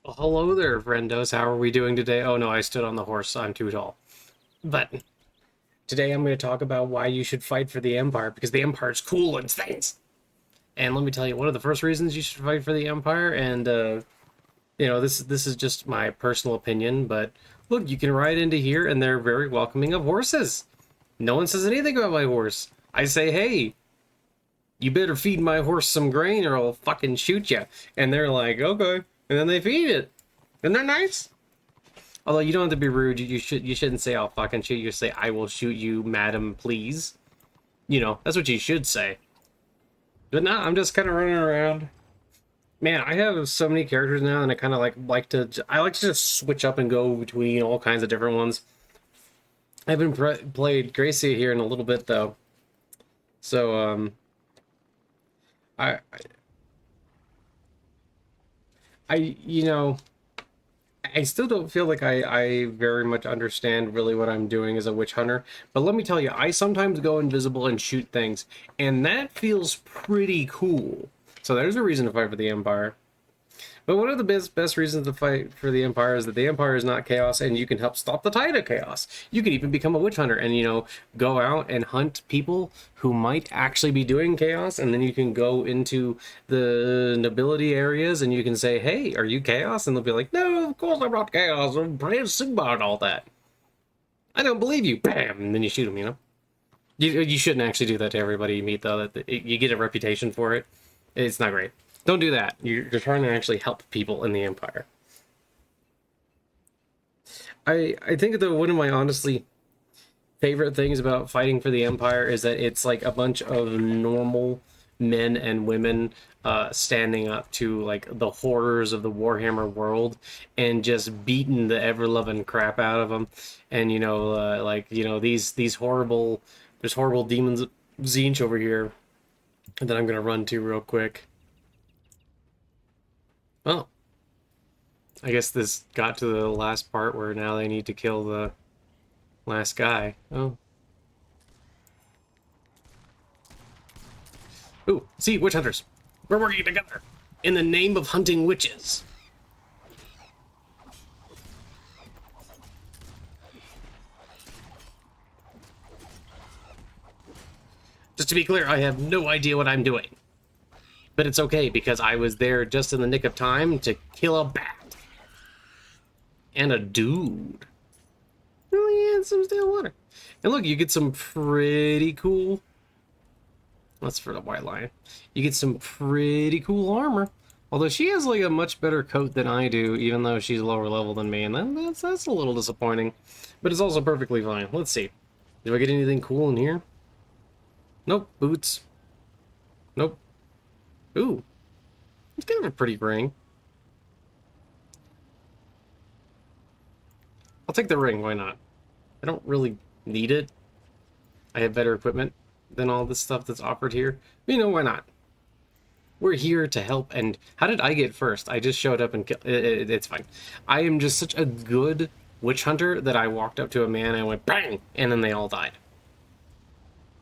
Well, hello there, friendos. How are we doing today? Oh no, I stood on the horse. I'm too tall. But today I'm going to talk about why you should fight for the Empire, because the Empire's cool and things. And let me tell you, one of the first reasons you should fight for the Empire, and this is just my personal opinion, but look, you can ride into here, and they're very welcoming of horses. No one says anything about my horse. I say, hey, you better feed my horse some grain, or I'll fucking shoot you. And they're like, okay, and then they feed it, and they're nice. Although you don't have to be rude, you shouldn't say I'll fucking shoot you. Say I will shoot you, madam, please. You know, that's what you should say. But nah, I'm just kind of running around. Man, I have so many characters now, and I kind of like to I like to just switch up and go between all kinds of different ones. I haven't played Gracie here in a little bit though, so I you know. I still don't feel like I very much understand really what I'm doing as a witch hunter, but let me tell you, I sometimes go invisible and shoot things, and that feels pretty cool. So there's a reason to fight for the Empire. But one of the best reasons to fight for the Empire is that the Empire is not chaos, and you can help stop the tide of chaos. You can even become a witch hunter and, go out and hunt people who might actually be doing chaos, and then you can go into the nobility areas and you can say, hey, are you chaos? And they'll be like, no, of course I'm not chaos. I'm brave Sigmar and all that. I don't believe you. Bam! And then you shoot them, You shouldn't actually do that to everybody you meet, though. You get a reputation for it. It's not great. Don't do that. You're trying to actually help people in the Empire. I think that one of my honestly favorite things about fighting for the Empire is that it's like a bunch of normal men and women standing up to like the horrors of the Warhammer world and just beating the ever-loving crap out of them. And these horrible, there's horrible demons Zinch over here that I'm gonna run to real quick. Oh, I guess this got to the last part where now they need to kill the last guy. Oh. Ooh, see, witch hunters. We're working together in the name of hunting witches. Just to be clear, I have no idea what I'm doing. But it's okay, because I was there just in the nick of time to kill a bat. And a dude. Oh, yeah, some stale water. And look, you get some pretty cool... That's for the white lion. You get some pretty cool armor. Although she has like a much better coat than I do, even though she's lower level than me. And that's a little disappointing. But it's also perfectly fine. Let's see. Do I get anything cool in here? Nope. Boots. Nope. Ooh, it's kind of a pretty ring. I'll take the ring, why not? I don't really need it. I have better equipment than all this stuff that's offered here. But, why not? We're here to help, and how did I get first? I just showed up and it's fine. I am just such a good witch hunter that I walked up to a man and I went bang, and then they all died.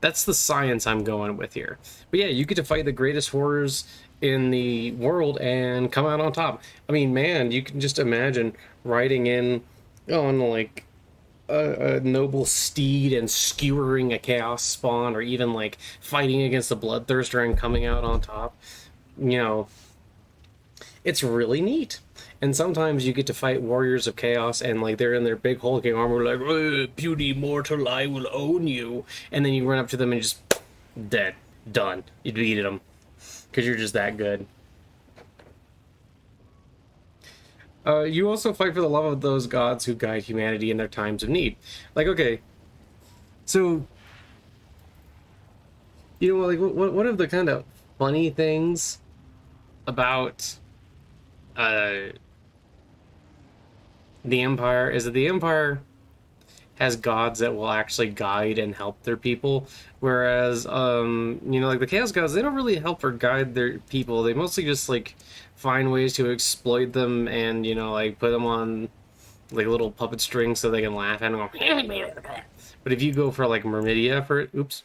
That's the science I'm going with here. But yeah, you get to fight the greatest horrors in the world and come out on top. I mean, man, you can just imagine riding in on like a noble steed and skewering a chaos spawn, or even like fighting against a bloodthirster and coming out on top. It's really neat. And sometimes you get to fight warriors of chaos, and like they're in their big hulking armor, like, puny mortal, I will own you. And then you run up to them and just dead, done. You defeated them because you're just that good. You also fight for the love of those gods who guide humanity in their times of need. Like, okay, so like one of the kind of funny things about the Empire is that the Empire has gods that will actually guide and help their people, whereas like the Chaos gods, they don't really help or guide their people. They mostly just like find ways to exploit them and like put them on like little puppet strings so they can laugh at them and go. But if you go for like Myrmidia for it, oops,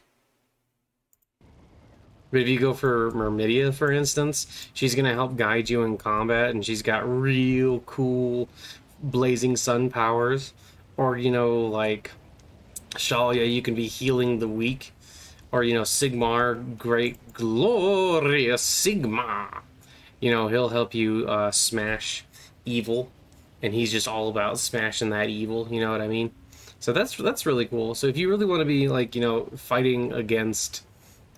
But if you go for Myrmidia, for instance, she's gonna help guide you in combat, and she's got real cool blazing sun powers. Or, you know, like Shalia, you can be healing the weak. Or, you know, Sigmar, great glorious Sigmar. You know, he'll help you smash evil, and he's just all about smashing that evil. You know what I mean? So that's really cool. So if you really want to be like, you know, fighting against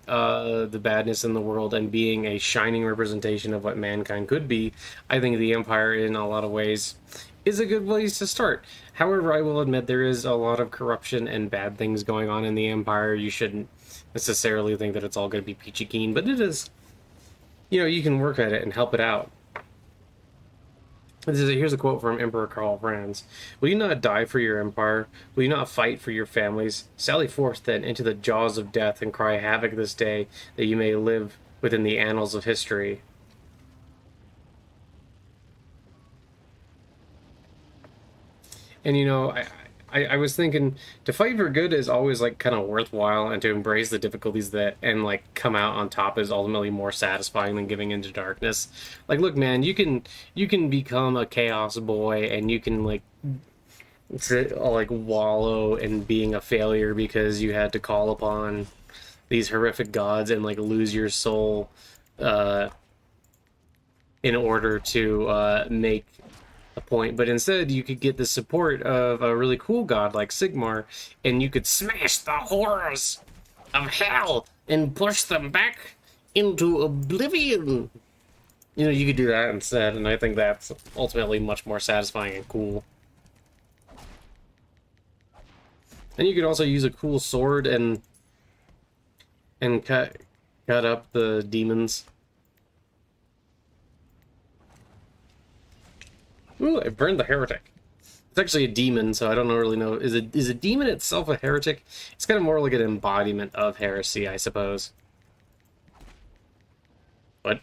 the badness in the world and being a shining representation of what mankind could be, I think the Empire, in a lot of ways, is a good place to start. However, I will admit there is a lot of corruption and bad things going on in the Empire. You shouldn't necessarily think that it's all going to be peachy keen, but it is. You know, you can work at it and help it out. Here's a quote from Emperor Karl Franz. Will you not die for your empire? Will you not fight for your families? Sally forth, then, into the jaws of death and cry havoc this day, that you may live within the annals of history. And, you know, I was thinking, to fight for good is always, like, kind of worthwhile, and to embrace the difficulties that, and, like, come out on top is ultimately more satisfying than giving into darkness. Like, look, man, you can become a chaos boy, and you can, like, wallow in being a failure because you had to call upon these horrific gods and, like, lose your soul, in order to, make a point, but instead you could get the support of a really cool god like Sigmar, and you could smash the horrors of hell and push them back into oblivion. You know, you could do that instead, and I think that's ultimately much more satisfying and cool. And you could also use a cool sword and cut up the demons. Ooh, I burned the heretic. It's actually a demon, so I don't really know. Is a demon itself a heretic? It's kind of more like an embodiment of heresy, I suppose. But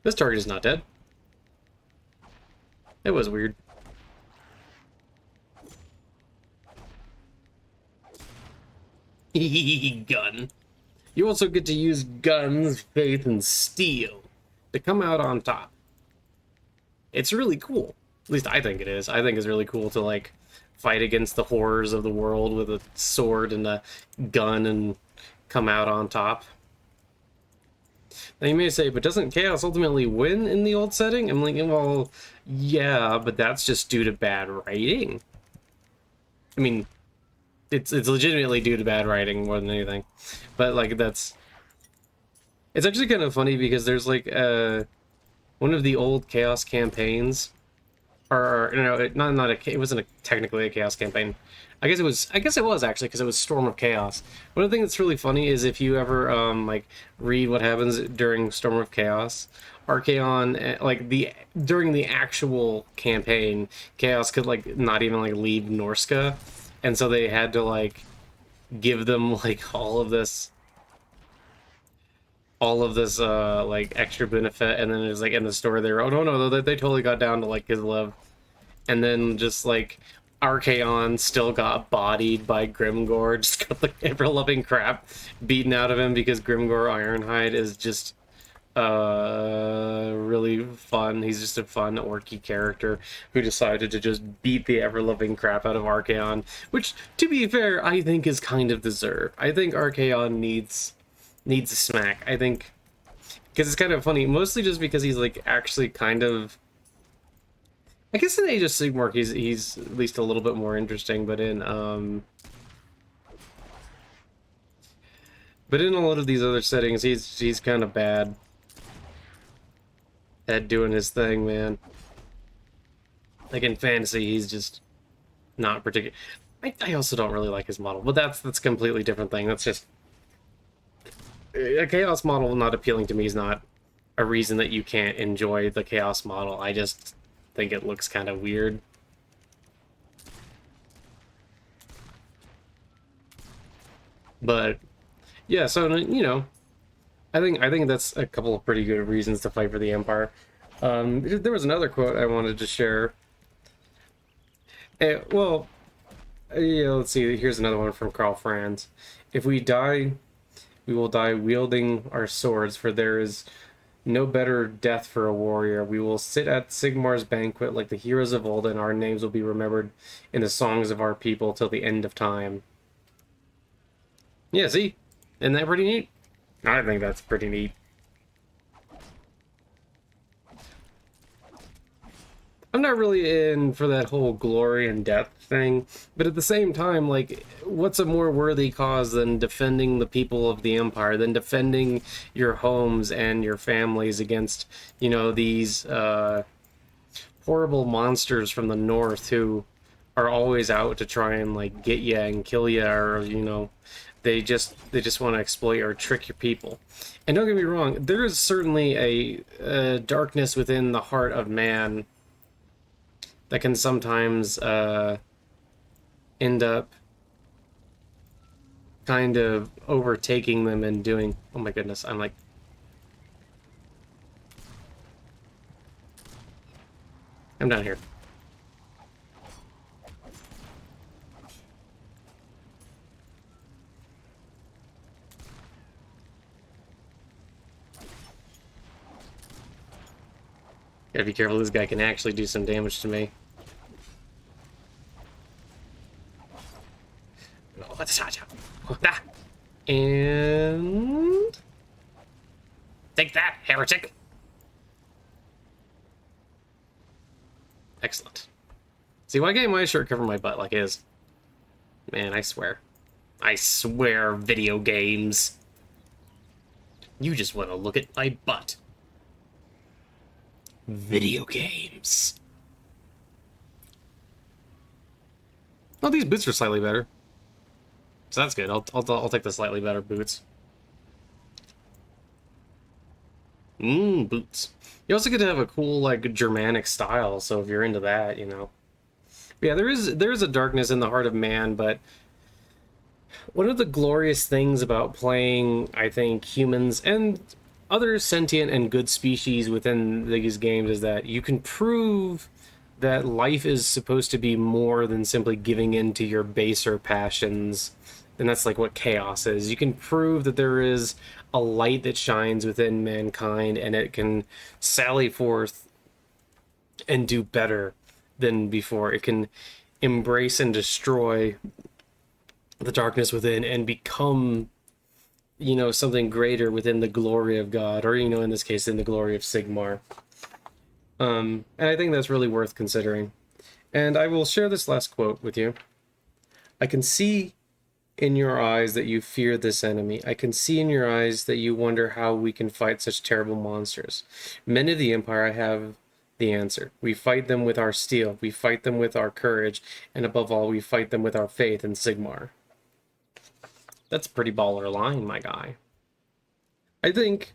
this target is not dead. It was weird. Gun. You also get to use guns, faith, and steel to come out on top. It's really cool. At least I think it is. I think it's really cool to, like, fight against the horrors of the world with a sword and a gun and come out on top. Now you may say, but doesn't Chaos ultimately win in the old setting? I'm like, well, yeah, but that's just due to bad writing. I mean, it's legitimately due to bad writing more than anything. But, like, it's actually kind of funny because there's, like, one of the old Chaos campaigns, or no, it wasn't technically a Chaos campaign. I guess it was actually, because it was Storm of Chaos. One of the things that's really funny is if you ever like read what happens during Storm of Chaos, Archaon, like during the actual campaign, Chaos could like not even like leave Norska, and so they had to like give them like all of this like extra benefit, and then it's like in the story they were, oh no, they totally got down to like Kislev, and then just like Archaon still got bodied by Grimgor, just got the ever-loving crap beaten out of him because Grimgor Ironhide is just really fun. He's just a fun orky character who decided to just beat the ever-loving crap out of Archaon, which, to be fair, I think is kind of deserved. I think Archaon needs a smack. I think because it's kind of funny, mostly just because he's like actually kind of, I guess in Age of Sigmar he's at least a little bit more interesting, but in a lot of these other settings he's kind of bad at doing his thing, man. Like in fantasy he's just not particular. I also don't really like his model, but that's a completely different thing. That's just a Chaos model not appealing to me is not a reason that you can't enjoy the Chaos model. I just think it looks kind of weird. But yeah, so you know, I think that's a couple of pretty good reasons to fight for the Empire. There was another quote I wanted to share. Well, yeah, let's see. Here's another one from Karl Franz. If we die We will die wielding our swords, for there is no better death for a warrior. We will sit at Sigmar's banquet like the heroes of old, and our names will be remembered in the songs of our people till the end of time. Yeah, see? Isn't that pretty neat? I think that's pretty neat. I'm not really in for that whole glory and death thing, but at the same time, like, what's a more worthy cause than defending the people of the Empire, than defending your homes and your families against, you know, these horrible monsters from the north who are always out to try and, like, get you and kill you, or, you know, they just want to exploit or trick your people. And don't get me wrong, there is certainly a darkness within the heart of man that can sometimes end up kind of overtaking them and doing... Oh my goodness, I'm like... I'm down here. Gotta be careful, this guy can actually do some damage to me. And... take that, heretic! Excellent. See, why can't my shirt cover my butt like his? Man, I swear. I swear, video games. You just want to look at my butt. Video games. Oh, these boots are slightly better. So that's good. I'll take the slightly better boots. Boots. You also get to have a cool, like, Germanic style, so if you're into that, you know. But yeah, there is a darkness in the heart of man, but one of the glorious things about playing, I think, humans and other sentient and good species within these games is that you can prove that life is supposed to be more than simply giving in to your baser passions. And that's like what chaos is. You can prove that there is a light that shines within mankind, and it can sally forth and do better than before. It can embrace and destroy the darkness within and become, you know, something greater within the glory of God, or, you know, in this case, in the glory of Sigmar. And I think that's really worth considering. And I will share this last quote with you. I can see in your eyes that you fear this enemy. I can see in your eyes that you wonder how we can fight such terrible monsters. Men of the Empire have the answer. We fight them with our steel. We fight them with our courage. And above all, we fight them with our faith in Sigmar. That's a pretty baller line, my guy. I think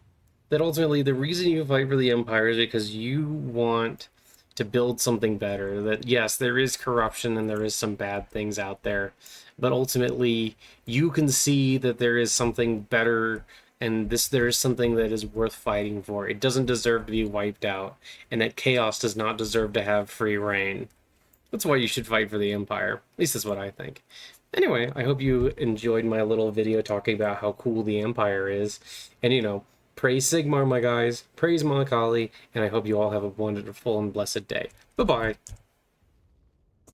that ultimately the reason you fight for the Empire is because you want to build something better. That, yes, there is corruption and there is some bad things out there, but ultimately you can see that there is something better, and there is something that is worth fighting for. It doesn't deserve to be wiped out, and that chaos does not deserve to have free reign. That's why you should fight for the Empire. At least that's what I think. Anyway, I hope you enjoyed my little video talking about how cool the Empire is. And, you know, praise Sigmar, my guys. Praise Kali. And I hope you all have a wonderful and blessed day. Bye-bye.